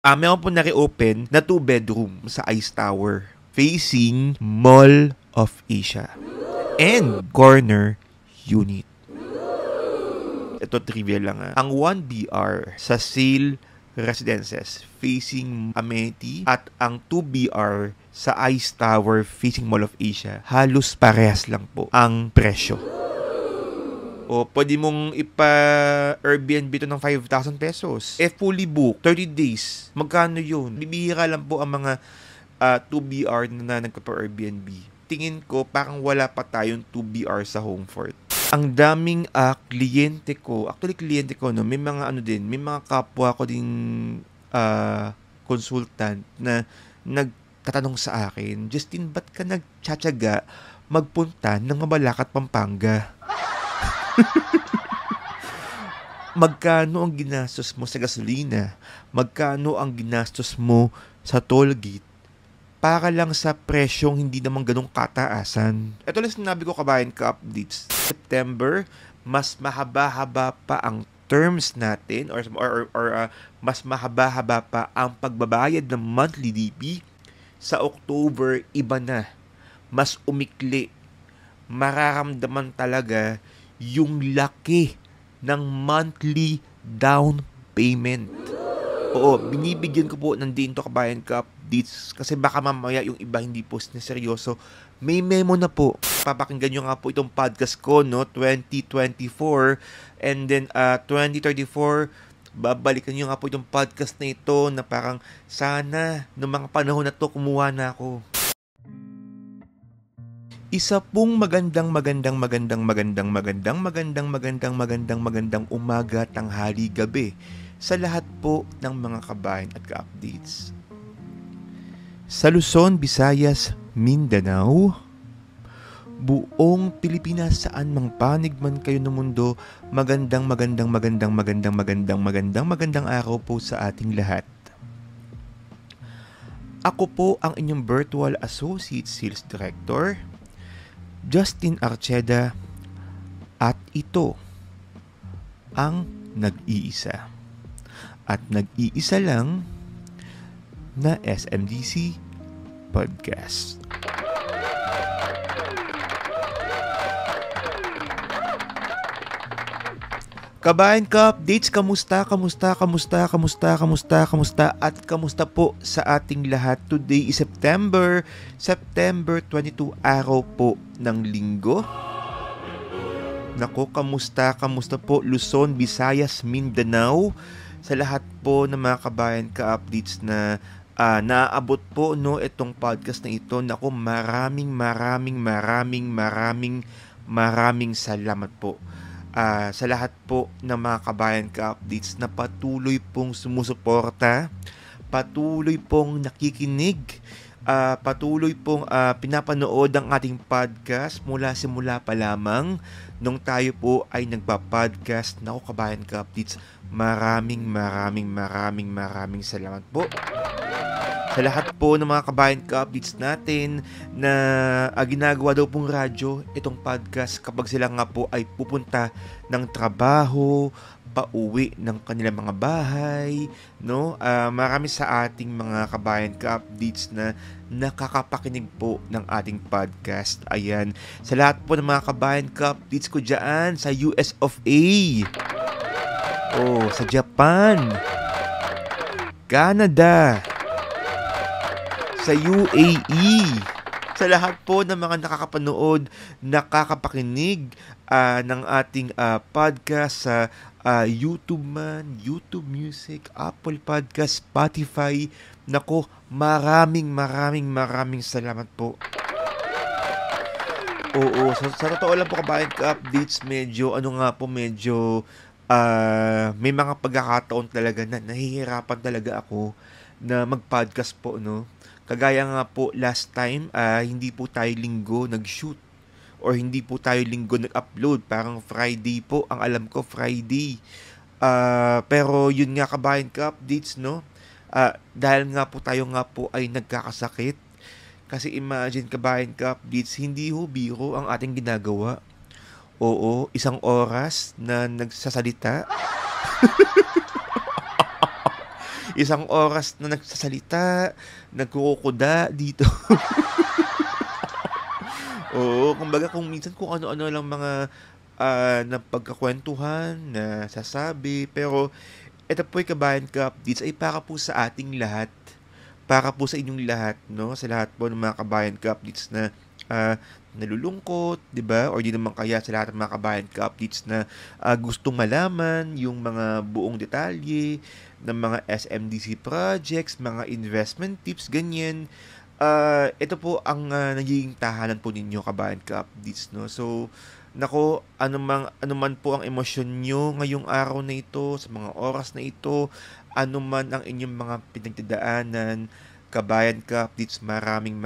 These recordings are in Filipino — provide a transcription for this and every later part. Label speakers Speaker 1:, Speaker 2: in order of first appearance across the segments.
Speaker 1: Meron po na-reopen na 2-bedroom sa Ice Tower facing Mall of Asia and corner unit. Ito trivia lang Ang 1BR sa Sale Residences facing Amenity at ang 2BR sa Ice Tower facing Mall of Asia, halos parehas lang po ang presyo. O pwede mong ipa-Airbnb to ng 5,000 pesos. Fully booked, 30 days. Magkano yun? Bibihira lang po ang mga 2BR na nagpa-Airbnb. Tingin ko parang wala pa tayong 2BR sa Homefort. Ang daming kliyente ko, no, may mga may mga kapwa ko ding consultant na nagtatanong sa akin, Justin, ba't ka nagtsatsaga magpunta ng Mabalacat, Pampanga? Magkano ang ginastos mo sa gasolina? Magkano ang ginastos mo sa toll gate? Para lang sa presyong hindi naman ganong kataasan. Ito lang sinabi ko, kabayan ka updates. September, mas mahaba-haba pa ang terms natin or mas mahaba-haba pa ang pagbabayad ng monthly DP. Sa October, iba na. Mas umikli. Mararamdaman talaga yung laki ng monthly down payment. Oo, binibigyan ko po ng Dinto Kabayan ka updates kasi baka mamaya yung iba hindi po seryoso. May memo na po. Papakinggan nyo nga po itong podcast ko, no? 2024 and then 2034, babalikan nyo nga po itong podcast na ito na parang sana noong mga panahon na to kumuha na ako. Isa pong magandang umaga, tanghali, gabi sa lahat po ng mga kabayan at ka-updates. Sa Luzon, Visayas, Mindanao, buong Pilipinas, saan mang panig man kayo ng mundo, magandang araw po sa ating lahat. Ako po ang inyong Virtual Associate Sales Director, Justin Archeda, at ito ang nag-iisa at nag-iisa lang na SMDC Podcast. Kabayan ka updates, kamusta at kamusta po sa ating lahat. Today is September 22, araw po ng linggo. Nako, kamusta po Luzon, Visayas, Mindanao, sa lahat po ng mga kabayan ka updates na naaabot po no itong podcast na ito. Nako, maraming salamat po. Sa lahat po ng mga kabayan ka-updates na patuloy pong sumusuporta, patuloy pong nakikinig, patuloy pong pinapanood ang ating podcast mula simula pa lamang nung tayo po ay nagpa-podcast. Naku, kabayan ka-updates, maraming salamat po. Sa lahat po ng mga kabayan ka-updates natin na ginagawa daw pong radyo, itong podcast kapag sila nga po ay pupunta ng trabaho, pauwi ng kanilang mga bahay, no? Marami sa ating mga kabayan ka-updates na nakakapakinig po ng ating podcast. Ayan. Sa lahat po ng mga kabayan ka-updates ko dyan sa US of A. Sa Japan, Canada, sa UAE, sa lahat po ng mga nakakapanood, nakakapakinig ng ating podcast sa YouTube man, YouTube Music, Apple Podcast, Spotify. Nako, maraming salamat po. Oo, sa totoo lang po, kabayan ka-updates, medyo may mga pagkakataon talaga na nahihirapan talaga ako na mag-podcast po, no? Kagaya nga po last time, hindi po tayo linggo nag-shoot or hindi po tayo linggo nag-upload. Parang Friday po, ang alam ko Friday. Pero yun nga, kabayan ka-updates, no? Dahil nga po tayo nga po ay nagkakasakit. Kasi imagine, kabayan ka-updates, hindi ho biro ang ating ginagawa. Oo, 1 oras na nagsasalita. Isang oras na nagsasalita, nagkukuda dito. Oo, kumbaga kung minsan kung ano-ano lang mga napagkakwentuhan, na sasabi. Pero ito po'y Kabayan Ka Updates ay para po sa ating lahat. Para po sa inyong lahat, no? Sa lahat po ng mga Kabayan Ka Updates na nalulungkot, di ba? Or di naman kaya sa lahat ng mga Kabayan Ka Updates na gustong malaman yung mga buong detalye ng mga SMDC projects, mga investment tips, ganyan. Ito po ang nagiging tahanan po ninyo Kabayan Ka Updates, no? So, nako, anuman po ang emosyon nyo ngayong araw na ito, sa mga oras na ito, anuman ang inyong mga pinagdadaanan, Kabayan Ka Updates, maraming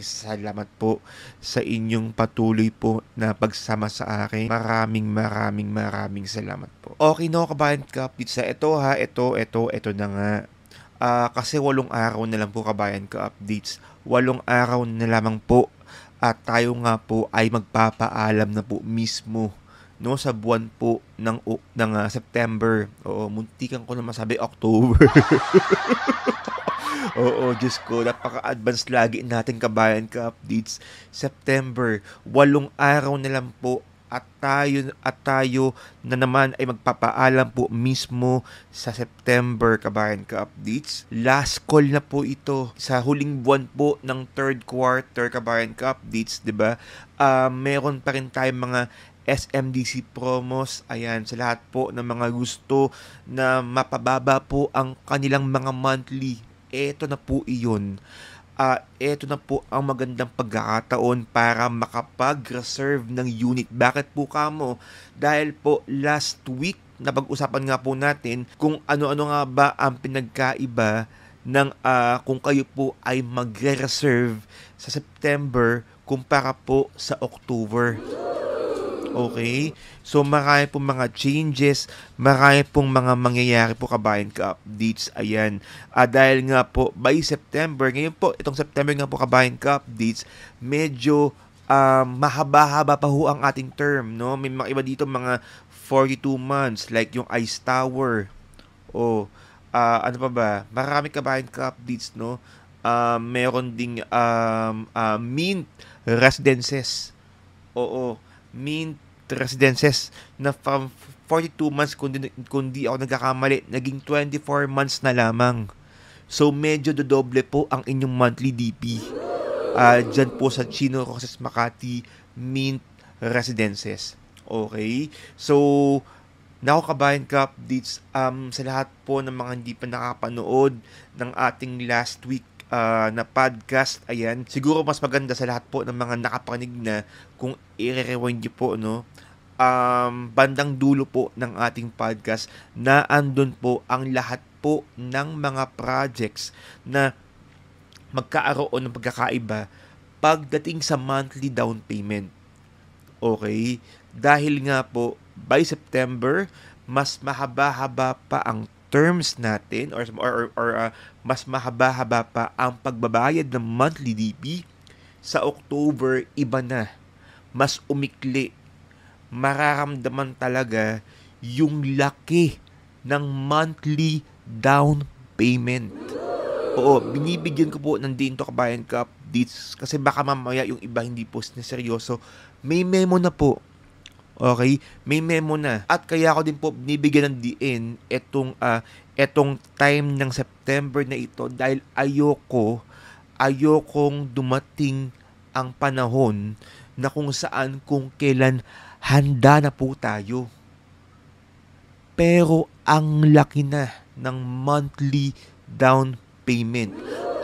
Speaker 1: salamat po sa inyong patuloy po na pagsama sa akin. Maraming salamat po. Okay no, Kabayan Ka Updates, ito na nga. Kasi 8 araw na lang po Kabayan Ka Updates. 8 araw na lamang po at tayo nga po ay magpapaalam na po mismo, no, sa buwan po ng September. Oo, muntikan ko na masabi October. Oo, Diyos ko, napaka-advance lagi natin Kabayan Ka Updates. September, 8 araw na lang po at tayo na naman ay magpapaalam po mismo sa September Kabayan Ka Updates. Last call na po ito sa huling buwan po ng third quarter Kabayan Ka Updates, 'di ba? Meron pa rin tayong mga SMDC promos. Ayan, sa lahat po ng mga gusto na mapababa po ang kanilang mga monthly. Eto na po iyon. Eto na po ang magandang pagkakataon para makapag-reserve ng unit. Bakit po kamo? Dahil po last week, napag-usapan nga po natin kung ano-ano nga ba ang pinagkaiba ng kung kayo po ay magre-reserve sa September kumpara po sa October. Okay? So, marami pong mga changes, marami pong mga mangyayari po Kabayan Ka Updates. Ayan. Dahil nga po, by September, ngayon po, itong September nga po Kabayan Ka Updates, medyo mahaba-haba pa ho ang ating term, no? May mga iba dito, mga 42 months, like yung Ice Tower. O, ano pa ba? Marami Kabayan Ka Updates, no? Meron ding Mint Residences. Oo, Mint Residences na from 42 months kundi ako nagkakamali, naging 24 months na lamang. So medyo dodoble po ang inyong monthly DP. Dyan po sa Chino Roses Makati Mint Residences. Okay? So, nako Kabayan Ka Updates, sa lahat po ng mga hindi pa nakapanood ng ating last week na podcast, ayan, siguro mas maganda sa lahat po ng mga nakapanig na kung i-rewind nyo po, no, bandang dulo po ng ating podcast na andun po ang lahat po ng mga projects na magkaaroon ng pagkakaiba pagdating sa monthly down payment. Okay? Dahil nga po, by September, mas mahaba-haba pa ang terms natin or mas mahaba-haba pa ang pagbabayad ng monthly DP. Sa October, iba na. Mas umikli. Mararamdaman talaga yung laki ng monthly down payment. Oo, binibigyan ko po ng dinto Kabayan Ka Updates kasi baka mamaya yung iba hindi po seryoso. May memo na po. Okay? May memo na. At kaya ako din po binibigyan ng DN etong time ng September na ito dahil ayokong dumating ang panahon na kung kailan handa na po tayo. Pero ang laki na ng monthly down payment.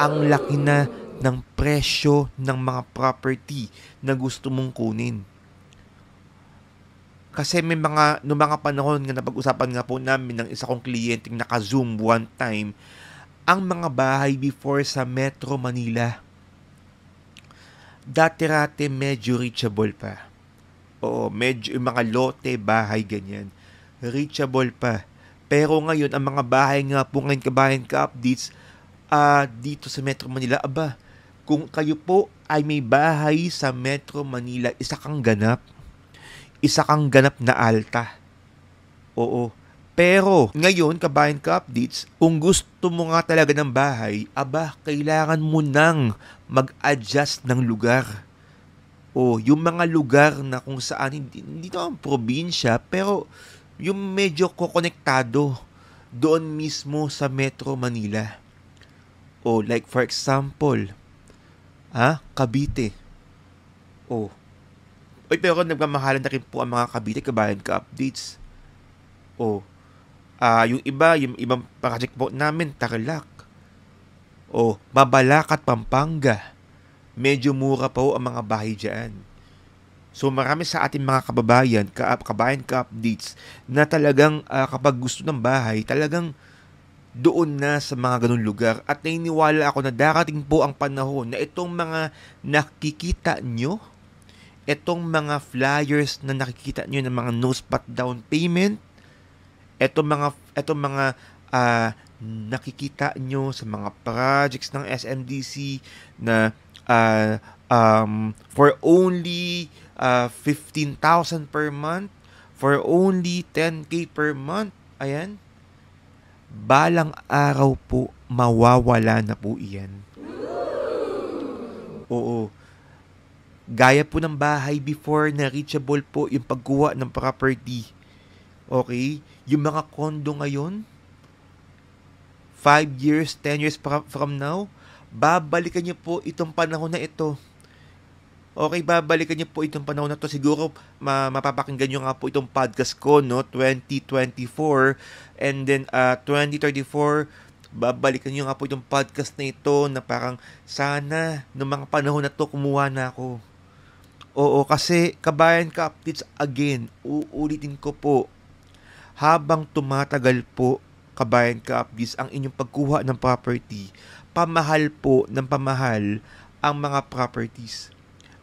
Speaker 1: Ang laki na ng presyo ng mga property na gusto mong kunin. Kasi may mga panahon nga napag-usapan nga po namin ng isa kong kliyenteng naka-Zoom one time, ang mga bahay before sa Metro Manila, dati-rate medyo reachable pa. Oo, medyo yung mga lote, bahay, ganyan. Reachable pa. Pero ngayon, ang mga bahay nga po ngayon Kabayan Ka Updates, dito sa Metro Manila, kung kayo po ay may bahay sa Metro Manila, isa kang ganap na alta. Oo. Pero ngayon, kabayan ka updates, kung gusto mo nga talaga ng bahay, kailangan mo nang mag-adjust ng lugar. Yung mga lugar na kung saan hindi naman probinsya, pero yung medyo kokonektado doon mismo sa Metro Manila. Like for example, Cavite. Pero nagmamahalan na rin po ang mga Cavite, kabayan ka updates. Yung ibang project po namin, Tarlac. Mabalacat, Pampanga. Medyo mura po ang mga bahay dyan. So marami sa ating mga kababayan, kabayan ka updates, na talagang kapag gusto ng bahay, talagang doon na sa mga ganun lugar. At naniniwala ako na darating po ang panahon na itong mga nakikita nyo, itong mga flyers na nakikita nyo ng mga no spot down payment, itong mga nakikita nyo sa mga projects ng SMDC na for only 15,000 per month, for only 10K per month, ayan, balang araw po, mawawala na po iyan. Gaya po ng bahay before na reachable po yung pagkuha ng property. Okay? Yung mga condo ngayon, 5 years, 10 years from now, babalikan niyo po itong panahon na ito. Okay, babalikan niyo po itong panahon na ito. Siguro, mapapakinggan niyo nga po itong podcast ko, no? 2024. And then, 2034, babalikan niyo nga po itong podcast na ito na parang sana, noong mga panahon na ito, kumuha na ako. Kasi, kabayan ka updates again, uulitin ko po, habang tumatagal po, kabayan ka updates, ang inyong pagkuha ng property, pamahal po ng pamahal ang mga properties.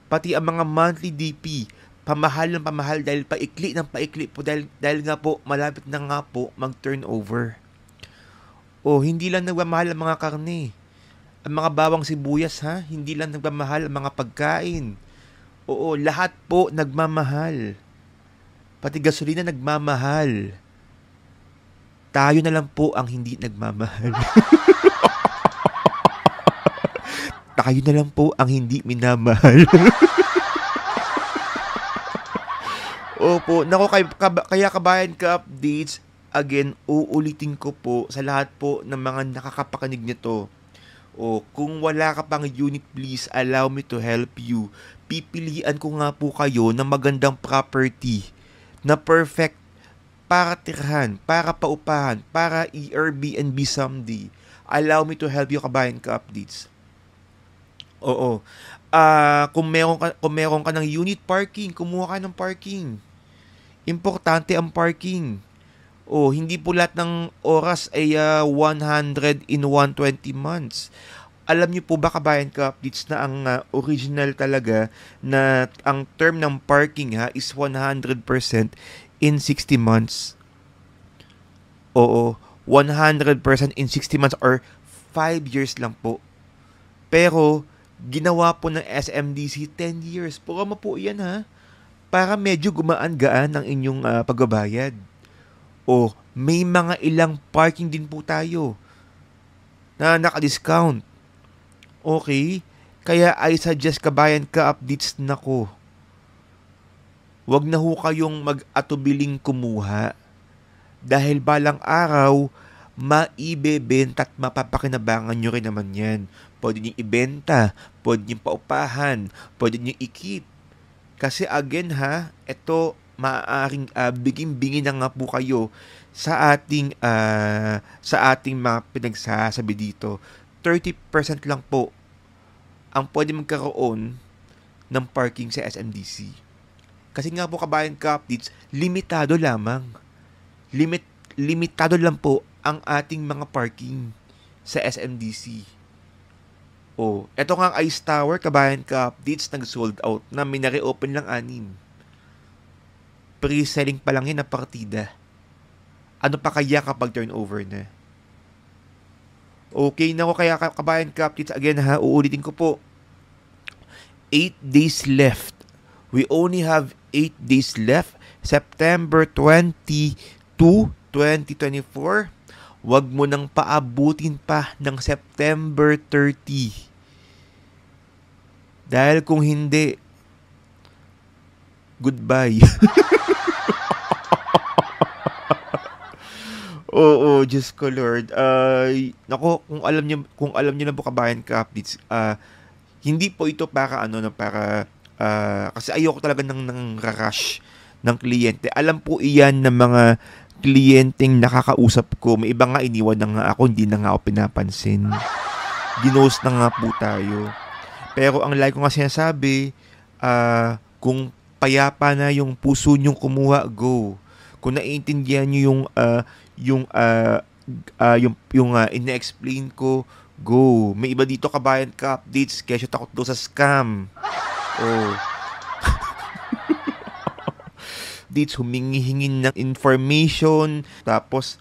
Speaker 1: Pati ang mga monthly DP, pamahal ng pamahal dahil paikli ng paikli po dahil nga po malapit na nga po mag-turnover. Hindi lang nagmamahal ang mga karne. Ang mga bawang sibuyas, hindi lang nagmamahal ang mga pagkain. Lahat po nagmamahal. Pati gasolina nagmamahal. Tayo na lang po ang hindi nagmamahal. Tayo na lang po ang hindi minamahal. Kaya kabayan ka updates, again, uulitin ko po sa lahat po ng mga nakakapakinig nito. Kung wala ka pang unit, please allow me to help you. Pipilian ko nga po kayo ng magandang property na perfect para tirahan, para paupahan, para i-Airbnb someday. Allow me to help you, kabayan ka updates. Kung meron ka ng unit parking, kumuha ka ng parking. Importante ang parking. Hindi po lahat ng oras ay 100 in 120 months. Alam niyo po ba, kabayan ka updates, na ang original talaga na ang term ng parking is 100% in 60 months. 100% in 60 months or 5 years lang po. Pero ginawa po ng SMDC 10 years. Programa po yan, para medyo gumaan-gaan ang inyong pagbabayad. May mga ilang parking din po tayo na naka-discount. Okay? Kaya I suggest, kabayan ka updates, nako, wag na ho kayong mag-atubiling kumuha dahil balang araw maibebenta at mapapakinabangan nyo rin naman yan. Pwede nyo ibenta, pwede nyo paupahan, pwede nyo i-keep. Kasi again ito maaaring biging-bingi na nga po kayo sa ating mga pinagsasabi dito. 30% lang po ang pwede magkaroon ng parking sa SMDC. Kasi nga po, kabayan ka updates, limitado lamang. Limitado lang po ang ating mga parking sa SMDC. Ito nga ang Ice Tower, kabayan ka updates, nag-sold out na, may na-reopen lang 6. Pre-selling pa lang yan na partida. Ano pa kaya kapag turnover na? Okay na ko, kaya kabayan ka updates, again uulitin ko po. 8 days left. We only have 8 days left. September 22, 2024, wag mo nang paabutin pa ng September 30. Dahil kung hindi, goodbye. Oo, Diyos ko Lord. Nako, kung alam niyo na po kabayan ka updates, hindi po ito para para kasi ayoko talaga ng rush ng kliyente. Alam po iyan ng mga kliyenteng nakakausap ko. May iba nga iniwan na nga ako, hindi na nga ako pinapansin. Ginost na nga po tayo. Pero ang like ko nga sinasabi, kung payapa na yung puso nyong kumuha, go. Kung naiintindihan nyo yung ina-explain ko, go. May iba dito kabayan ka updates, kaya siya takot daw sa scam. Oh. Dates, humingi-hingin ng information, tapos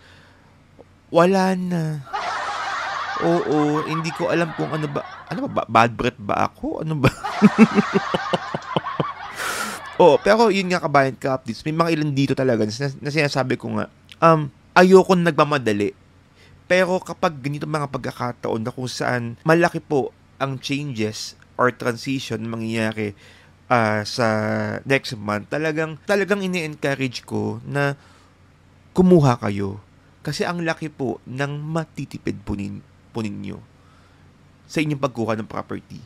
Speaker 1: wala na. Oo, hindi ko alam kung ano ba, bad breath ba ako? Ano ba? Oo, pero yun nga kabayan ka updates, may mga ilan dito talaga na sinasabi ko nga, ayoko nagmamadali. Pero kapag ganito mga pagkakataon na kung saan malaki po ang changes or transition mangyayari sa next month, talagang ini-encourage ko na kumuha kayo. Kasi ang laki po ng matitipid po ninyo sa inyong pagkuha ng property.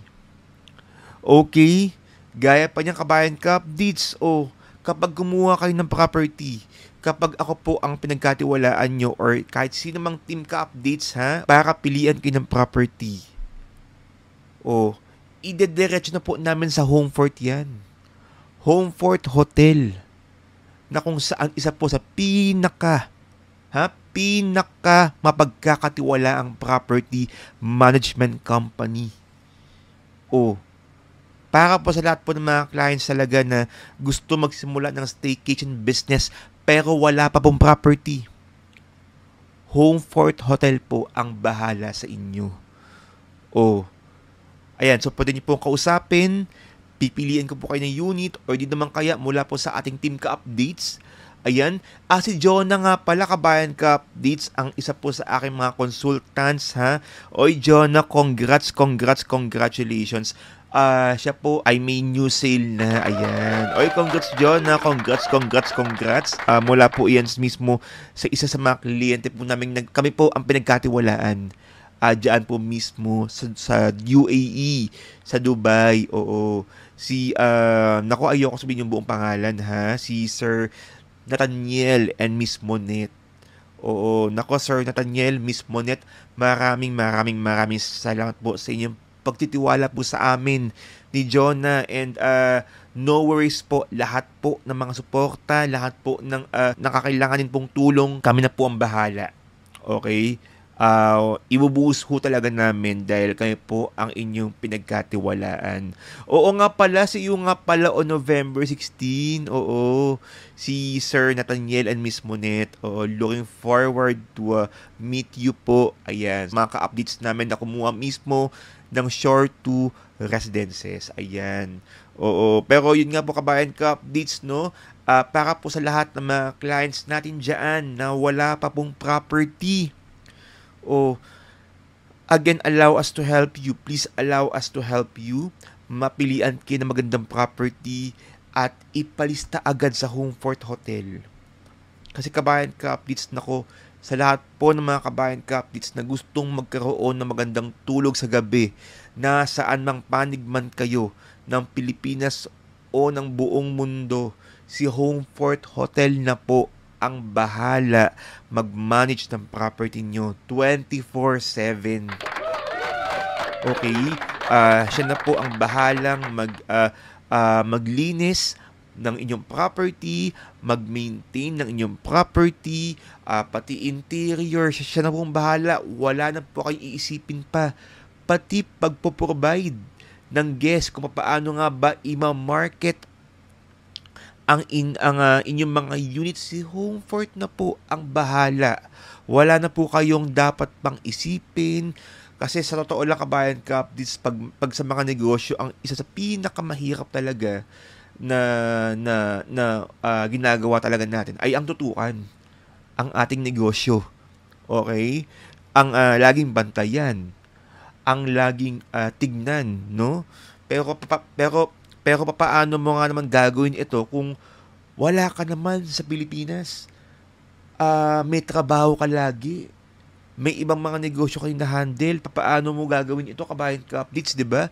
Speaker 1: Okay? Gaya pa niyang kabayan ka updates, kapag kumuha kayo ng property, kapag ako po ang pinagkatiwalaan nyo or kahit sino mang team ka updates para pilian kayo ng property, idediretso na po namin sa Homefort yan. Homefort Hotel, na kung saan isa po sa pinaka mapagkakatiwala ang property management company. Para po sa lahat po ng mga clients talaga na gusto magsimula ng staycation business pero wala pa pong property, Homefort Hotel po ang bahala sa inyo. Ayan, so pwede niyo pong kausapin, pipiliin ko po kayo ng unit or di naman kaya mula po sa ating team ka-updates. Ayan, si Jonah nga pala kabayan ka-updates, ang isa po sa aking mga consultants Oy Jonah, congratulations. Siya po ay may new sale na. Ayan. Oy, congrats Jonah. Congrats. Mula po iyan mismo sa isa sa mga kliyente po namin. Kami po ang pinagkatiwalaan. Diyan po mismo sa UAE, sa Dubai. Oo. Ayoko sabihin yung buong pangalan si Sir Nathaniel and Miss Monet. Oo. Sir Nathaniel, Miss Monet, maraming salamat po sa inyong pagtitiwala po sa amin ni Jonah, and no worries po, lahat po ng mga suporta, lahat po ng nakakailanganin pong tulong, kami na po ang bahala. Okay? Ibubuhos ho talaga namin dahil kami po ang inyong pinagkatiwalaan. Oo nga pala, on November 16, si Sir Nathaniel and Miss Monet. Looking forward to meet you po. Ayan, mga ka-updates namin na kumuha mismo ng Shore 2 Residences. Ayan. Pero yun nga po kabayan ka-updates, para po sa lahat ng mga clients natin dyan na wala pa pong property. Again, allow us to help you. Please allow us to help you. Mapilian kayo ng magandang property at ipalista agad sa Homefort Hotel. Kasi kabayan ka-updates, sa lahat po ng mga kabayan ka-updates na gustong magkaroon ng magandang tulog sa gabi, na saan mang panig man kayo ng Pilipinas o ng buong mundo, si Homefort Hotel na po ang bahala mag-manage ng property nyo 24/7. Okay? Siya na po ang bahalang maglinis ng inyong property, mag-maintain ng inyong property, pati interior, siya na po ang bahala. Wala na po kayong iisipin pa. Pati pagpo-provide ng guest kung paano nga ba i-market ang inyong mga units, si Homefort na po ang bahala. Wala na po kayong dapat pang isipin. Kasi sa totoo lang kabayan ka-updates, pag sa mga negosyo, ang isa sa pinakamahirap talaga na ginagawa talaga natin ay ang tutukan. ang ating negosyo. Okay? Ang laging bantayan, ang laging tignan, no? Pero paano mo nga naman gagawin ito kung wala ka naman sa Pilipinas? May trabaho ka lagi. May ibang mga negosyo kayo na handle. Paano mo gagawin ito, kabayan ka updates, 'di ba?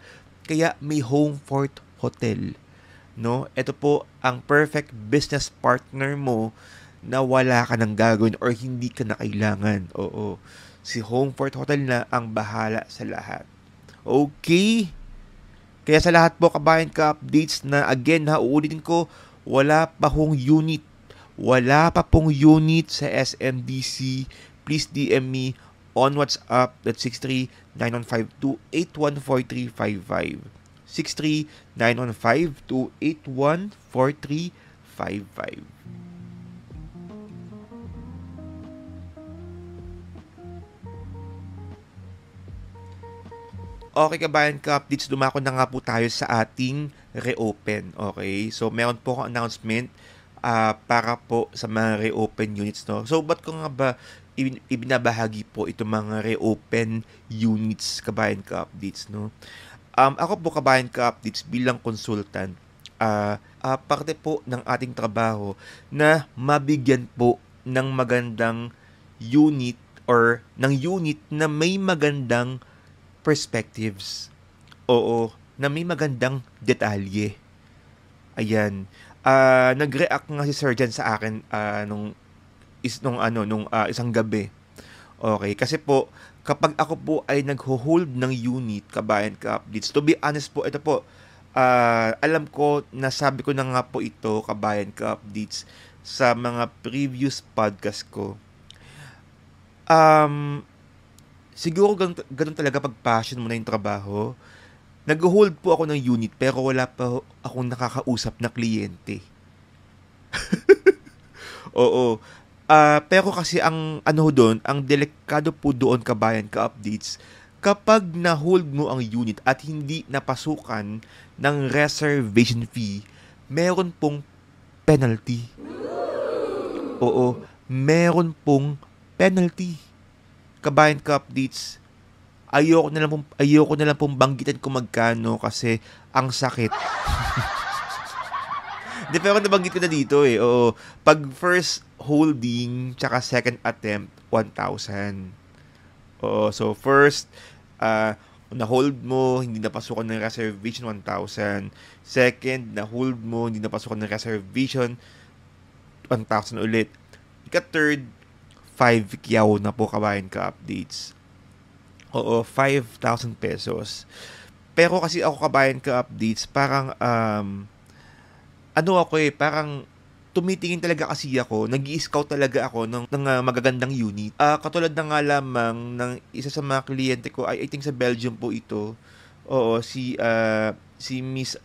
Speaker 1: Kaya may Homefort Hotel, no? Ito po ang perfect business partner mo na wala ka nang gagawin or hindi ka na kailangan. Oo. Si Homefort Hotel na ang bahala sa lahat. Okay? Kaya sa lahat po kabayan ka updates na again ha, uulitin ko, wala pa hong unit. Wala pa pong unit sa SMDC. Please DM me on WhatsApp at 63-915-281-4355. 63-915-281-4355. Okay kabayan ka updates, dumako na nga po tayo sa ating reopen. Okay? So meron po akong announcement para po sa mga reopen units, no? So ba't ko nga ba ibinabahagi po itong mga reopen units kabayan ka updates, no? Ako po kabayan ka updates bilang consultant, parte po ng ating trabaho na mabigyan po ng magandang unit or ng unit na may magandang perspectives. Oo, na may magandang detalye. Ayan. Nag-react nga si Surgeon sa akin nung isang gabi. Okay, kasi po kapag ako po ay nagho-hold ng unit kabayan ka updates. To be honest po, ito po alam ko, nasabi ko na nga po ito kabayan ka updates sa mga previous podcast ko. Siguro ganun talaga pag passion mo na yung trabaho. Nag-hold po ako ng unit pero wala pa akong nakakausap na kliyente. Oo. Pero kasi ang doon, ang delikado po doon kabayan ka updates, kapag na-hold mo ang unit at hindi napasukan ng reservation fee, meron pong penalty. Oo, meron pong penalty. Kabayan ka updates, ayoko na lang pong banggitin kung magkano kasi ang sakit. Di, pero nabanggit ko na dito eh. Oo, pag first holding tsaka second attempt, 1,000. Oo, so first na-hold mo, hindi napasukan ng reservation, 1,000. Second, na-hold mo, hindi napasukan ng reservation, 1,000 ulit. Ika-third, 5 kyaw na po kabayan ka updates. Oo, 5,000 pesos. Pero kasi ako kabayan ka updates, parang parang tumitingin talaga kasi ako, nag-i-scout talaga ako ng magagandang unit. Katulad na nga lamang ng isa sa mga kliyente ko, I think sa Belgium po ito. Oo, si Miss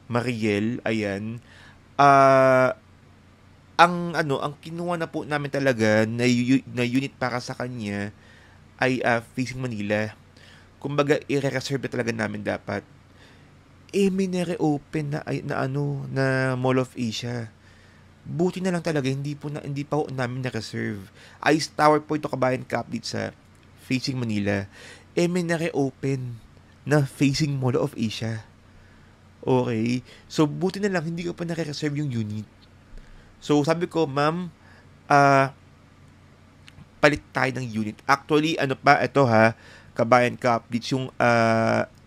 Speaker 1: Mariel, ayan. Ang kinuha na po namin talaga na unit para sa kanya ay facing Manila. Kumbaga, i-reserve na talaga namin dapat. May nare-open na Mall of Asia. Buti na lang talaga, hindi pa ho namin na-reserve. Ice Tower po ito kabayan ka update sa facing Manila. May nare-open na facing Mall of Asia. Okay. So, buti na lang, hindi ko pa nare-reserve yung unit. So, sabi ko, ma'am, palit tayo ng unit. Actually, ito ha, kabayan ka updates,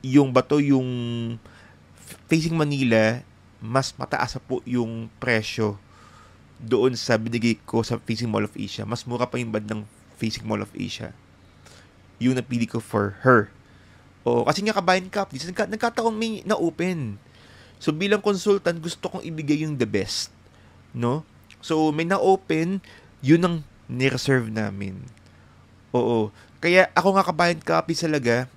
Speaker 1: yung facing Manila, mas mataas po yung presyo doon sa binigay ko sa facing Mall of Asia. Mas mura pa yung bandang facing Mall of Asia. Yung napili ko for her. Kasi nga kabayan ka updates, nagkataong may na-open. So, bilang consultant, gusto kong ibigay yung the best. No? So, may na-open, yun ang ni-reserve namin. Oo. Kaya ako nga kabayan ka updates talaga,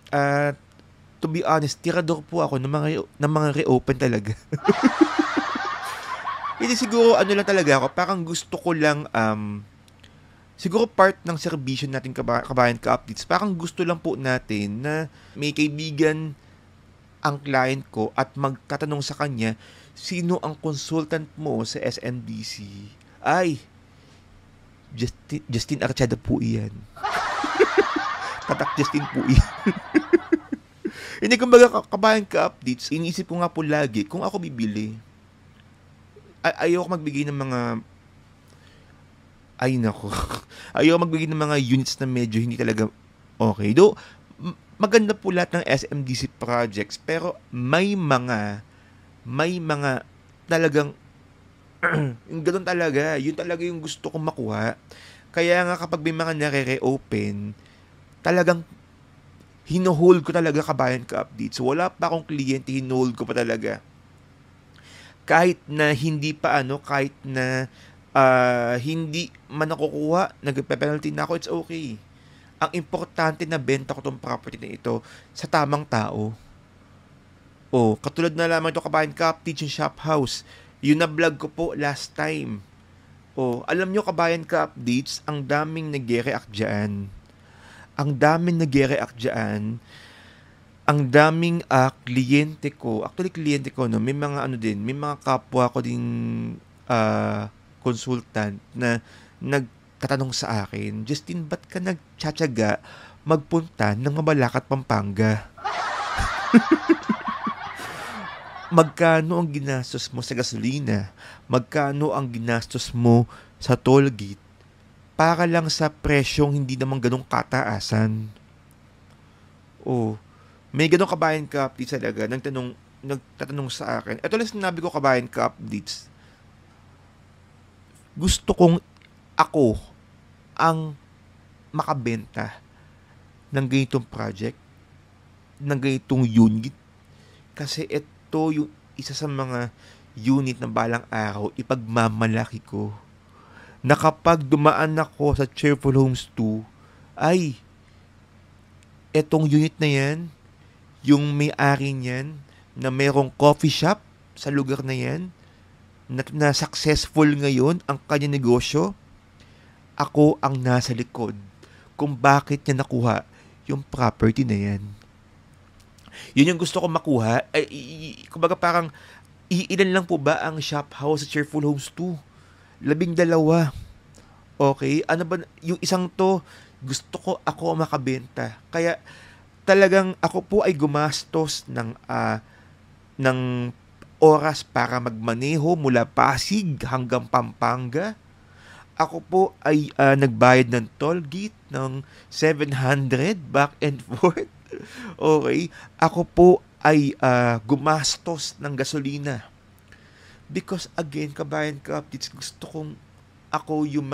Speaker 1: to be honest, tirador po ako ng mga reopen talaga. Hindi siguro lang talaga ako, parang gusto ko lang siguro part ng serbisyo natin kabayan ka updates, parang gusto lang po natin na may kaibigan ang client ko at magtatanong sa kanya, sino ang consultant mo sa SMDC? Ay, Justin Archada po iyan. Tatak Justin po iyan. Hindi, kumbaga, kabayan ka updates, iniisip ko nga po lagi, kung ako bibili, ayoko magbigay ng mga, ay nako, ayoko magbigay ng mga units na medyo hindi talaga okay. Though, maganda po lahat ng SMDC projects, pero may mga talagang, yung ganun talaga, yun talaga yung gusto kong makuha. Kaya nga kapag may mga nare-reopen, talagang hinohold ko talaga kabayan ka updates. Wala pa akong kliyente, hinohold ko pa talaga. Kahit na hindi pa kahit na hindi man nakukuha, nagpe-penalty na ako, it's okay. Ang importante na benta ko tong property na ito sa tamang tao. O, katulad na lamang ito kabayan ka updates yung shop house. Yun na vlog ko po last time. O, alam nyo kabayan ka updates, ang daming nag-react dyan. Ang daming nag-react dyan. Ang daming kliyente ko, actually kliyente ko, no, may mga may mga kapwa ko ding consultant na nagtatanong sa akin, Justin, ba't ka nagtsatsaga magpunta ng Mabalacat, Pampanga? Magkano ang ginastos mo sa gasolina? Magkano ang ginastos mo sa toll gate? Para lang sa presyong hindi naman ganong kataasan. Oh, may ganong kabayan ka updates talaga. Nagtatanong sa akin. Ito lang sinabi ko kabayan ka updates. Gusto kong ako ang makabenta ng ganitong project, ng ganitong unit. Kasi ito yung isa sa mga unit na balang araw ipagmamalaki ko. Na kapag dumaan ako sa Cheerful Homes 2, ay, etong unit na yan, yung may-ari niyan, na merong coffee shop sa lugar na yan, na successful ngayon ang kanya negosyo, ako ang nasa likod kung bakit niya nakuha yung property na yan. Yun yung gusto ko makuha. Kumbaga parang, iilan lang po ba ang shop house sa Cheerful Homes 2? 12. Okay? Ano ba, yung isang to, gusto ko ako makabenta. Kaya, talagang ako po ay gumastos ng oras para magmaneho mula Pasig hanggang Pampanga. Ako po ay nagbayad ng toll gate ng 700 back and forth. Okay? Ako po ay gumastos ng gasolina. Because again, kabayan ka updates, gusto kong ako yung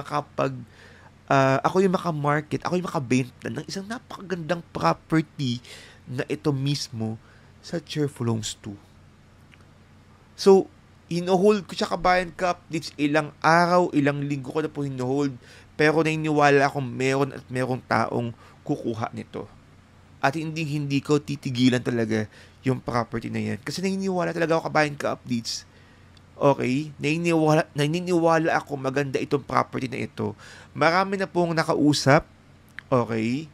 Speaker 1: ako yung makamarket, ako yung makabenta ng isang napakagandang property na ito mismo sa Cheerful Homes 2. So, hinohold ko siya kabayan ka updates, ilang araw, ilang linggo ko na po hinohold, pero naniniwala akong merong taong kukuha nito. At hindi ko titigilan talaga yung property na yan. Kasi naniniwala talaga ako kabayan ka updates. Okay? Naniniwala ako maganda itong property na ito. Marami na pong nakausap. Okay?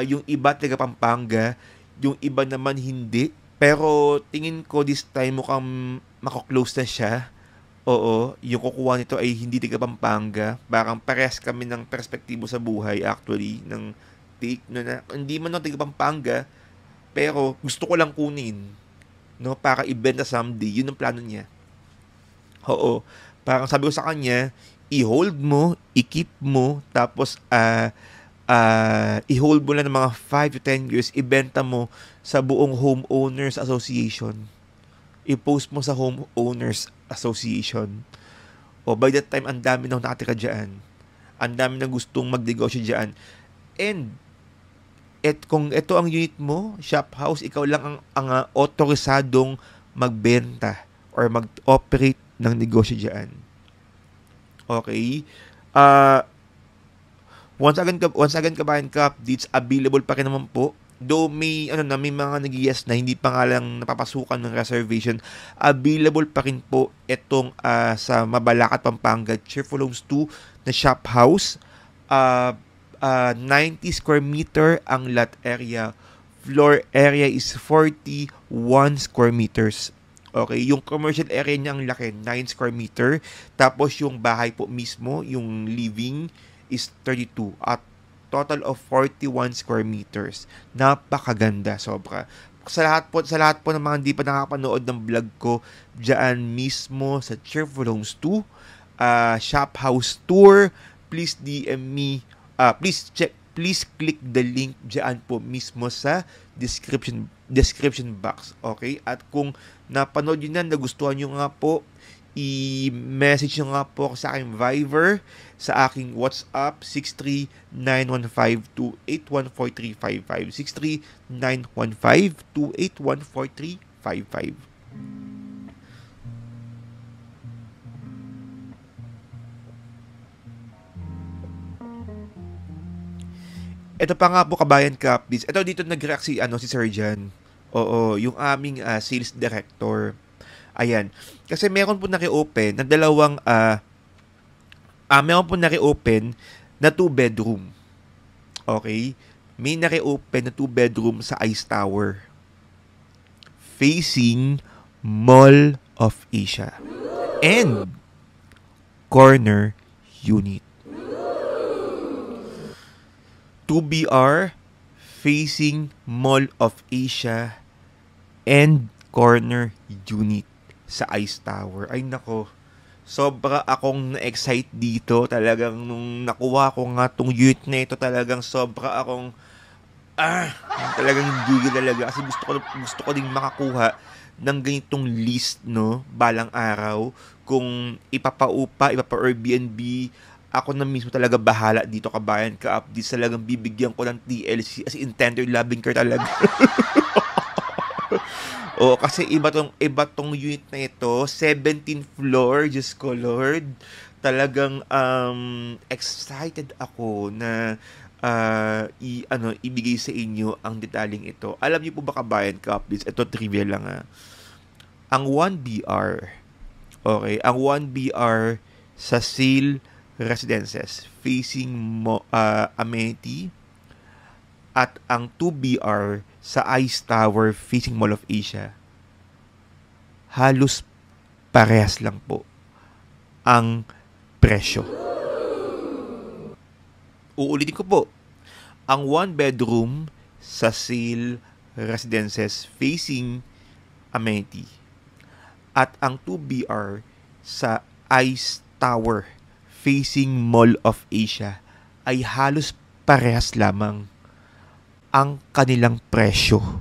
Speaker 1: Yung iba taga Pampanga, yung iba naman hindi. Pero tingin ko this time mukhang mako-close na siya. Oo, yung kukuha nito ay hindi taga Pampanga. Parang parehas kami ng perspektibo sa buhay actually. Ng take na hindi man taga Pampanga, pero gusto ko lang kunin. No, para ibenta someday. Yun ang plano niya. Oo. Parang sabi ko sa kanya, i-hold mo, i-keep mo, tapos i-hold mo lang ng mga 5 to 10 years, ibenta mo sa buong homeowners association. I-post mo sa homeowners association. O by that time, ang dami na nakatira dyan. Ang dami na gustong magnegosyo dyan. And kung ito ang unit mo, shop house, ikaw lang ang autorisadong magbenta or mag-operate ng negosyo dyan. Okay? Once again kabayan ka updates, available pa rin naman po. Though may mga nag-yes na hindi pa nga lang napapasukan ng reservation, available pa rin po itong sa Mabalacat, Pampanga, Cheerful Homes 2 na shop house. 90 square meter ang lot area. Floor area is 41 square meters. Okay, yung commercial area niya ang laki, 9 square meter. Tapos yung bahay po mismo, yung living is 32 at total of 41 square meters. Napakaganda, sobra. Sa lahat po ng mga hindi pa nakapanood ng vlog ko, diyan mismo sa Cheerful Homes 2, Shop House Tour, please DM me, please click the link diyan po mismo sa description box. Okay? At kung napanood nyo na, nagustuhan nyo nga po, i-message nyo nga po ako sa aking Viber, sa aking WhatsApp, 63915-2814355. 63915-2814355. Ito pa nga po, kabayan ka, please. Ito dito nag-react si Sir Jan. Oo, yung aming sales director. Ayan. Kasi meron po naki-open na meron po naki-open na 2-bedroom. Okay? May naki-open na 2-bedroom sa Ice Tower. Facing Mall of Asia. And corner unit. 2BR facing Mall of Asia and corner unit sa Ice Tower. Ay nako, sobra akong na-excite dito. Talagang nung nakuha ko nga tong unit na ito, talagang sobra akong talagang hindi talaga. Kasi gusto ko ding makakuha ng ganitong list, no, balang araw. Kung ipapa-Airbnb, ako na mismo talaga bahala dito, kabayan ka-updates. Talagang bibigyan ko ng TLC, as in tender loving care talaga. Oo, kasi iba tong unit na ito, 17th floor, Diyos ko Lord. Talagang excited ako na ibigay sa inyo ang detaling ito. Alam niyo po ba, kabayan ka-updates, ito trivia lang Ang 1BR, okay, ang 1BR sa Sale Residences facing Amenity, at ang 2BR sa Ice Tower facing Mall of Asia, halos parehas lang po ang presyo. Uulitin ko po, ang 1-bedroom sa Sale Residences facing Amenity at ang 2BR sa Ice Tower facing Mall of Asia ay halos parehas lamang ang kanilang presyo.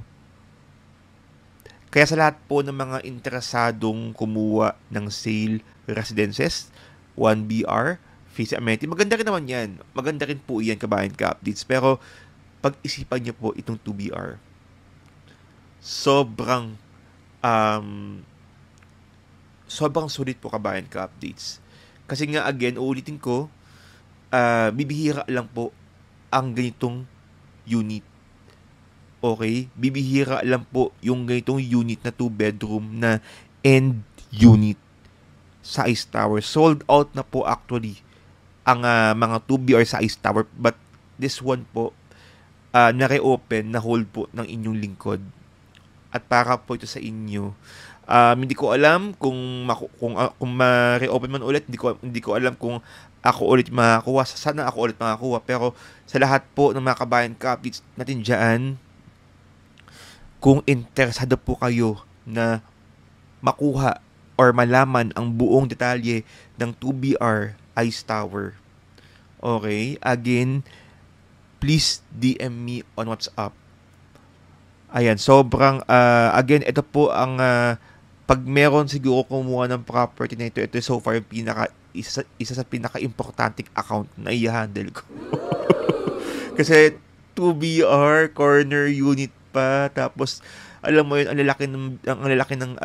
Speaker 1: Kaya sa lahat po ng mga interesadong kumuha ng Sale Residences, 1BR, facing Amenity, maganda rin naman yan. Maganda rin po yan, kabayan ka-updates. Pero pag-isipan niyo po itong 2BR. Sobrang sulit po, kabayan ka-updates. Kasi nga, again, uulitin ko, bibihira lang po ang ganitong unit. Okay? Bibihira lang po yung ganitong unit na 2-bedroom na end unit sa Ice Tower. Sold out na po actually ang mga 2BR sa Ice Tower. But this one po, nare-open na hold po ng inyong lingkod. At para po ito sa inyo. Hindi ko alam kung ma-reopen man ulit. Hindi ko alam kung ako ulit makakuha. Sana ako ulit makakuha. Pero sa lahat po ng mga kabayan ka-updates natin dyan, kung interesado po kayo na makuha or malaman ang buong detalye ng 2BR Ice Tower, okay, again, please DM me on WhatsApp. Ayan, again, ito po ang pag meron siguro kumuha ng property na ito so far yung isa sa pinaka-importanting account na i-handle ko. Kasi 2BR, corner unit pa, tapos alam mo yun, ang lalaki ng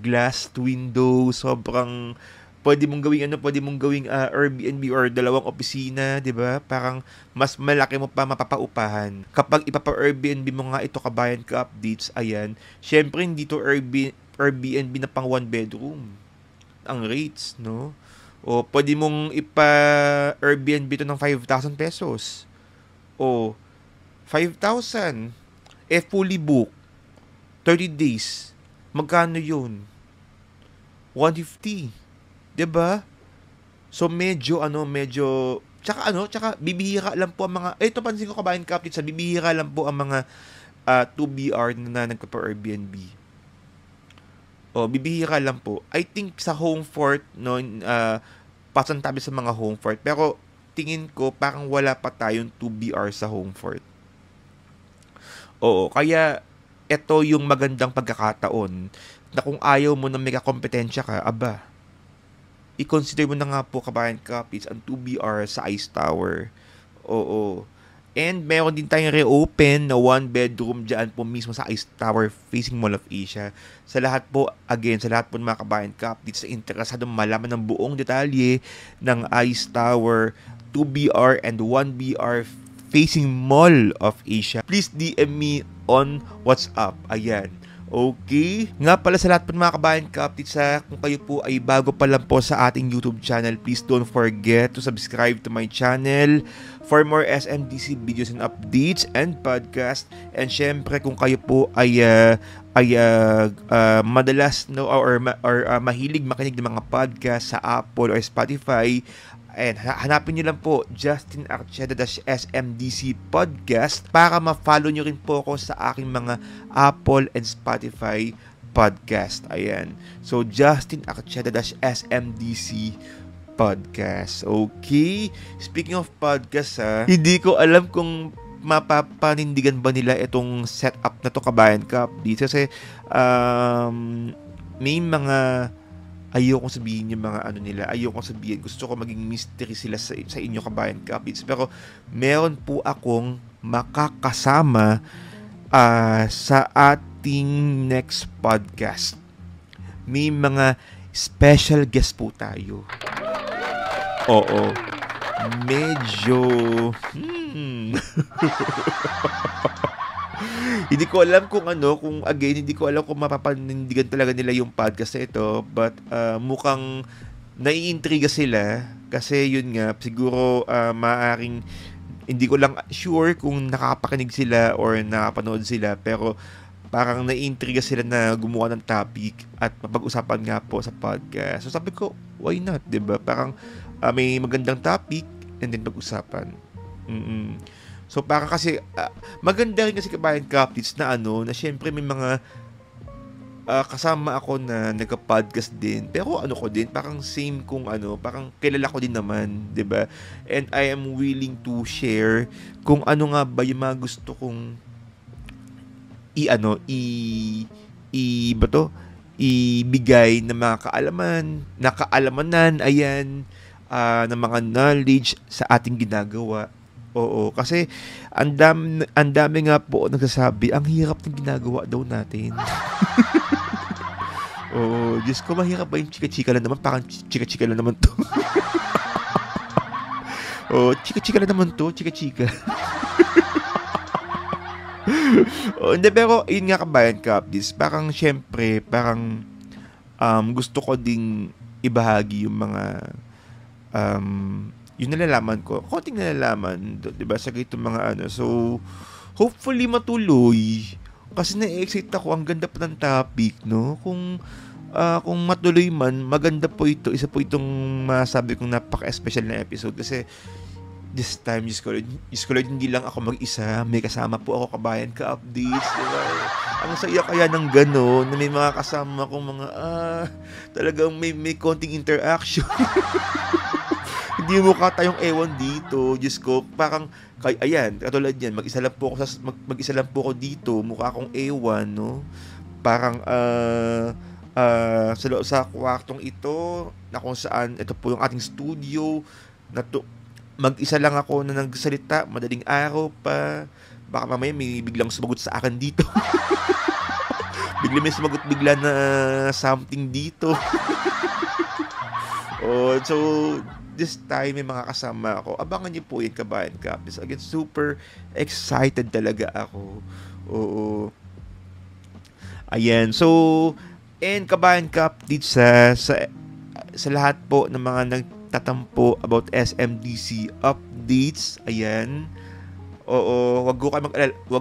Speaker 1: glass window, sobrang pwede mong gawing Airbnb or dalawang opisina, 'di ba? Parang mas malaki mo pa mapapaupahan. Kapag ipapa-Airbnb mo nga ito, kabayan ka updates, ayan, syempre hindi to Airbnb na pang 1-bedroom ang rates, no? O pwede mong ipa-Airbnb to ng 5,000 pesos. O 5,000 fully book 30 days. Magkano 'yun? 150. 'Di ba? So tsaka bibihira lang po ang mga, ito pansin ko kabayan kapit, sa bibihira lang po ang mga 2BR na nagpa-Airbnb. O, bibihira lang po. I think sa home fort, no, pasantabi sa mga home fort. Pero tingin ko parang wala pa tayong 2BR sa home fort. Oo, kaya ito yung magandang pagkakataon na kung ayaw mo na may kakompetensya ka, aba, i-consider mo na nga po kabayan kapits ang 2BR sa Ice Tower. Oo. And meron din tayong reopen na 1 bedroom dyan po mismo sa Ice Tower facing Mall of Asia. Sa lahat po, again, sa lahat po ng mga kabayan kapits sa interesado malaman ng buong detalye ng Ice Tower, 2BR and 1BR facing Mall of Asia, please DM me on WhatsApp. Ayan. Okay. Nga pala sa lahat po ng mga kabayan ka-updates, kung kayo po ay bago pa lang po sa ating YouTube channel, please don't forget to subscribe to my channel for more SMDC videos and updates and podcast. And syempre kung kayo po ay madalas mahilig makinig ng mga podcast sa Apple or Spotify, and hanapin nyo lang po Justin Archeda SMDC Podcast para ma-follow nyo rin po ako sa aking mga Apple and Spotify podcast. Ayan. So, Justin Archeda SMDC Podcast. Okay? Speaking of podcast, hindi ko alam kung mapapanindigan ba nila itong setup na to kabayan ka. Kasi may mga ayokong sabihin yung mga ano nila, ayokong sabihin, gusto ko maging mystery sila sa inyo kabayan kapits, pero meron po akong makakasama sa ating next podcast. May mga special guest po tayo. Oo. Medyo hindi ko alam kung hindi ko alam kung mapapanindigan talaga nila yung podcast na ito, but mukhang naiintriga sila kasi yun nga, siguro maaaring, hindi ko lang sure kung nakapakinig sila or nakapanood sila, pero parang naiintriga sila na gumawa ng topic at mapag-usapan nga po sa podcast. So sabi ko, why not, diba? Parang may magandang topic and then pag-usapan. So parang kasi maganda rin kasi kabayan kapits na na syempre may mga kasama ako na nagka-podcast din, pero ko din parang same kung parang kilala ko din naman, 'di ba? And I am willing to share kung ano nga ba yung mga gusto kong ibigay na mga kaalaman, ayan, ng mga knowledge sa ating ginagawa. Oo, kasi ang dami nga po nagsasabi, ang hirap ng ginagawa daw natin. Oo, Diyos ko, mahirap ba yung chika-chika lang naman? Parang chika-chika lang naman to. Oo, chika-chika lang naman to, chika-chika. Hindi, pero yun nga kabayan kapis, parang syempre, gusto ko ding ibahagi yung mga yung nalalaman ko, konting nalalaman, diba, sa ganitong mga so, hopefully matuloy, kasi na-excite ako, ang ganda pa ng topic, no, kung matuloy man, maganda po ito, isa po itong masabi kong napaka-special na episode, kasi this time, Diyos ko, hindi lang ako mag-isa, may kasama po ako kabayan ka-updates, diba, ang saya kaya ng gano'n, na may mga kasama kong mga, talagang may konting interaction. Hindi mo tayong ewan dito, Diyos ko, parang, ayan, katulad yan, mag-isa lang po ako dito, mukha akong ewan, no? Parang, sa kwartong ito, na kung saan, ito po yung ating studio, mag-isa lang ako na nagsalita, madaling araw pa, baka mamaya may biglang sumagot sa akin dito. May sumagot bigla na something dito. So, this time may mga kasama ako. Abangan niyo po yung kabayan kapis. Again, super excited talaga ako. Oo. Ayan. So, and kabayan kapis sa lahat po ng mga nagtatampo about SMDC updates. Ayan. Oo. Wag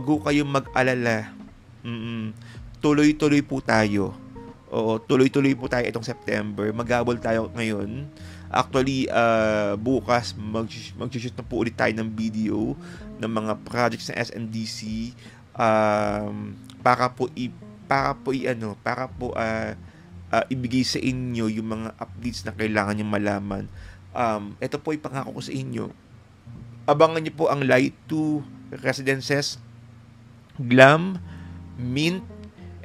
Speaker 1: ko kayong mag-alala. Tuloy-tuloy po tayo. Oo, tuloy-tuloy po tayo itong September. Maghabol tayo ngayon. Actually, bukas mag-shoot na po ulit tayo ng video ng mga projects ng SMDC para po ibigay sa inyo yung mga updates na kailangan nyo malaman. Ito po ipangako ko sa inyo. Abangan nyo po ang Light 2 Residences, Glam, Mint,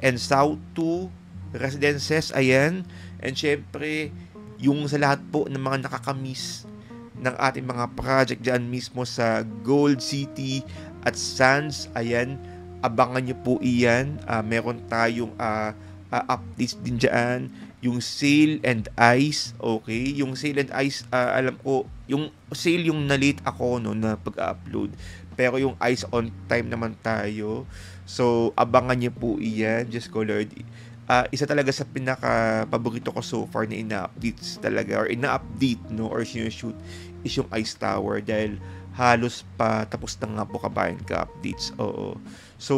Speaker 1: and South 2 Residences. Ayan. And syempre, yung sa lahat po ng mga nakakamiss ng ating mga project dyan mismo sa Gold City at Sands. Ayan. Abangan nyo po iyan. Meron tayong updates din dyan. Yung Sail and Ice, okay? Yung Sail and Ice, alam ko, yung Sail yung na-late ako no, na pag-upload. Pero yung Ice on time naman tayo. So, abangan niyo po iyan. Just ko Lord. Isa talaga sa pinaka-paborito ko so far na ina-updates talaga, or ina-update, no, or sinushoot, is yung Ice Tower. Dahil halos pa tapos na nga po kabayan ka-updates. Oo. So,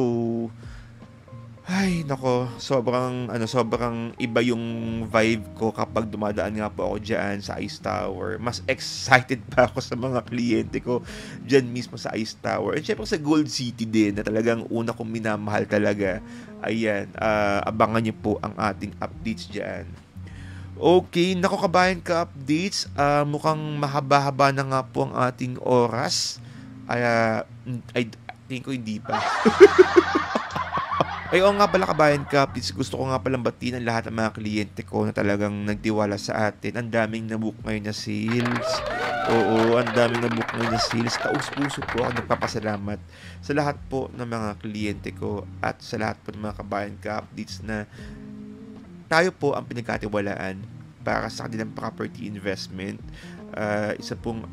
Speaker 1: ay, nako, sobrang iba yung vibe ko kapag dumadaan nga po ako diyan sa Ice Tower. Mas excited pa ako sa mga kliyente ko diyan mismo sa Ice Tower. And syempre sa Gold City din, na talagang una kong minamahal talaga. Ayan, abangan niyo po ang ating updates diyan. Okay, nako kabayan ka updates. Mukhang mahaba-haba na nga po ang ating oras. I think ko hindi pa. Ay, oo nga pala kabayan ka, please, gusto ko nga palang batiin ang lahat ng mga kliyente ko na talagang nagtiwala sa atin. Ang daming nabook ngayon na sales. Oo, ang daming nabook ngayon na sales. Taus-puso po ako nagpapasalamat sa lahat po ng mga kliyente ko at sa lahat po ng mga kabayan ka updates na tayo po ang pinagkatiwalaan para sa kanilang property investment. Isa pong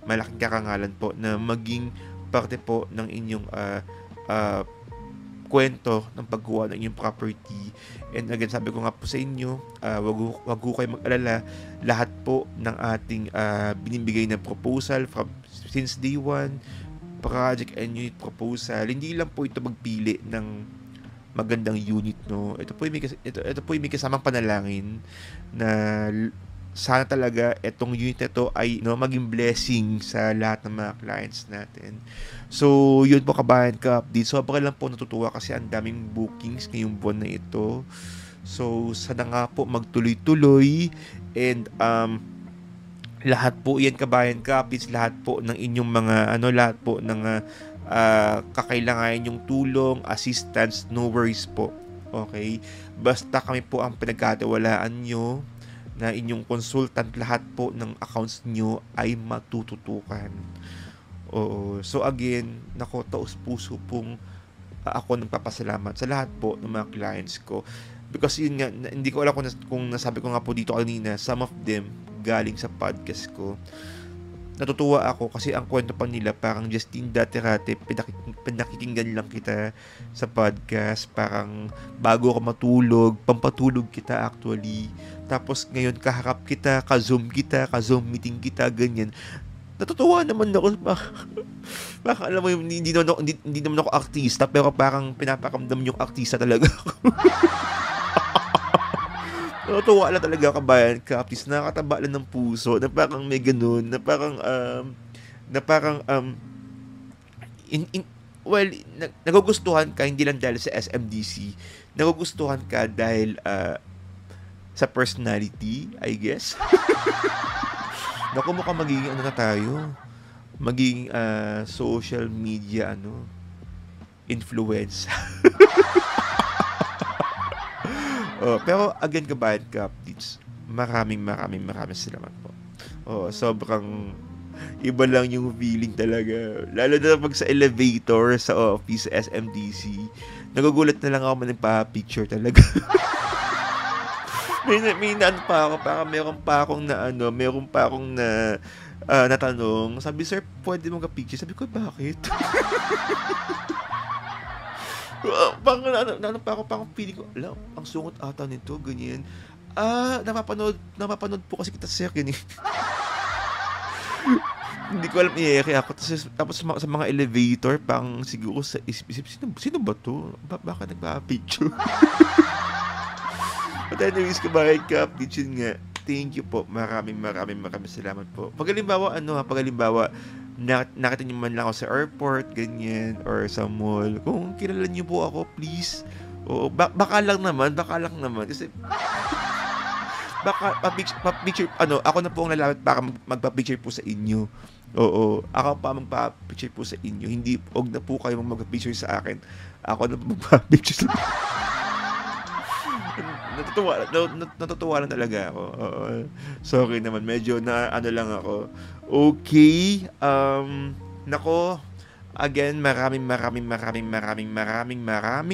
Speaker 1: malaking karangalan po na maging parte po ng inyong kwento ng pagkuha ng inyong property. And again, sabi ko nga po sa inyo, wag ko kayo mag-alala. Lahat po ng ating binibigay na proposal since day one, project and unit proposal, hindi lang po ito magpili ng magandang unit, no. Ito po yung may kasamang panalangin na sana talaga itong unit na to ay maging blessing sa lahat ng mga clients natin. So, yun po kabayan ka update. Sobrang lang po natutuwa kasi ang daming bookings ngayong buwan na ito. So, sana nga po magtuloy-tuloy and lahat po yan kabayan ka updates, lahat po ng inyong mga lahat po ng kakailangan yung tulong, assistance, no worries po. Okay? Basta kami po ang pinagkatiwalaan nyo na inyong consultant, lahat po ng accounts nyo ay matututukan. Oo. So again, nako, taos puso pong ako nagpapasalamat sa lahat po ng mga clients ko. Because yun nga, hindi ko alam kung nasabi ko nga po dito kanina, some of them galing sa podcast ko. Natutuwa ako kasi ang kwento pa nila parang Justine dati-rate, pinakikinggan lang kita sa podcast, parang bago ako matulog, pampatulog kita actually. Tapos ngayon kaharap kita, ka-Zoom meeting kita, ganyan. Natutuwa naman ako. Baka alam mo, hindi naman ako artista, pero parang pinapakamdam yung artista talaga ako. Natutuwa lang talaga kabayan ka, artist, nakakataba lang ng puso, na parang may ganun, na parang nagugustuhan ka hindi lang dahil sa SMDC, nagugustuhan ka dahil sa personality, I guess. Naku, mukhang magiging na tayo, magiging social media influence. Pero again kabayan ka updates, maraming salamat po. Sobrang iba lang yung feeling talaga, lalo na pag sa elevator sa office sa SMDC, nagugulat na lang ako nagpa-picture talaga. may pa ako, parang meron pa akong natanong, sabi, sir, pwede mo ka-picture? Sabi ko, bakit? Parang feeling ko, ang sungot ata nito, ganyan. Napapanood po kasi kita, sir, ganyan. Hindi ko alam, iyeke ako. Tapos sa mga elevator, pang siguro sa isip, sino ba to? Baka nagpa-picture? But anyways, kabayan ka, yun nga. Thank you po. Maraming salamat po. Pag halimbawa, nakita niyo man lang ako sa airport, ganyan, or sa mall, kung kilala niyo po ako, please. Oo, baka lang naman. Kasi, baka pa-picture, ako na po ang lalapit para magpa-picture po sa inyo. Oo, ako pa magpa-picture po sa inyo. Hindi, huwag na po kayo magpa-picture sa akin. Ako na po magpa-picture sa natutuwa lang talaga ako. Oo. Sorry naman, medyo lang ako. Okay, nako, again, maraming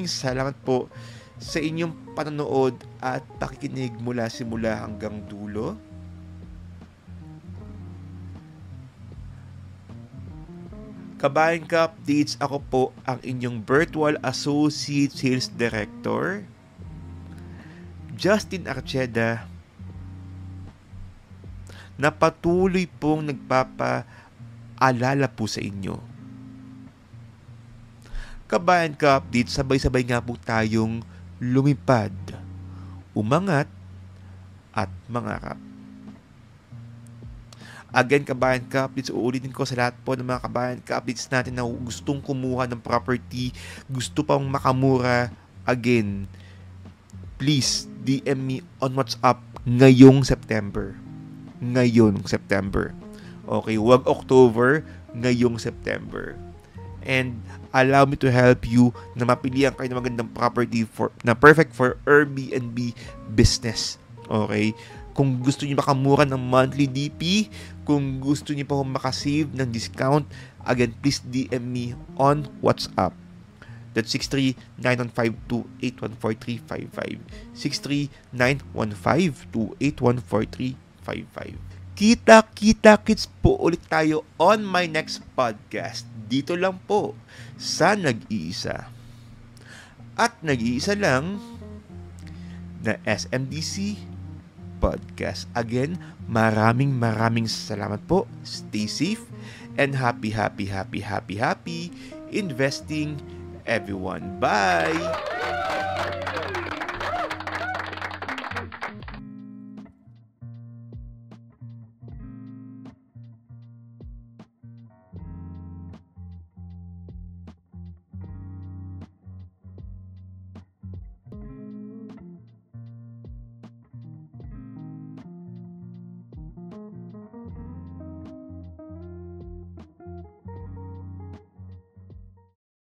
Speaker 1: salamat po sa inyong panonood at pakikinig mula simula hanggang dulo. Kabayan ka updates, ako po ang inyong virtual associate sales director, Justin Archeda, na patuloy pong nagpapaalala po sa inyo. Kabayan ka update, sabay-sabay nga po tayong lumipad, umangat, at mangarap. Again, kabayan ka updates, uulitin ko sa lahat po ng mga kabayan ka updates natin na gustong kumuha ng property, gusto pang makamura, again, please DM me on WhatsApp ngayong September. Okay, wag October, ngayong September. And allow me to help you na mapilihan kayo ng magandang property na perfect for Airbnb business. Okay? Kung gusto niyo makamura ng monthly DP, kung gusto niyo pa makasave ng discount, again, please DM me on WhatsApp. That's 63915281435. 63915281435. Kita-kits po ulit tayo on my next podcast. Dito lang po sa Nag-iisa. At nag-iisa lang na SMDC Podcast. Again, maraming salamat po. Stay safe and happy investing, everyone. Bye!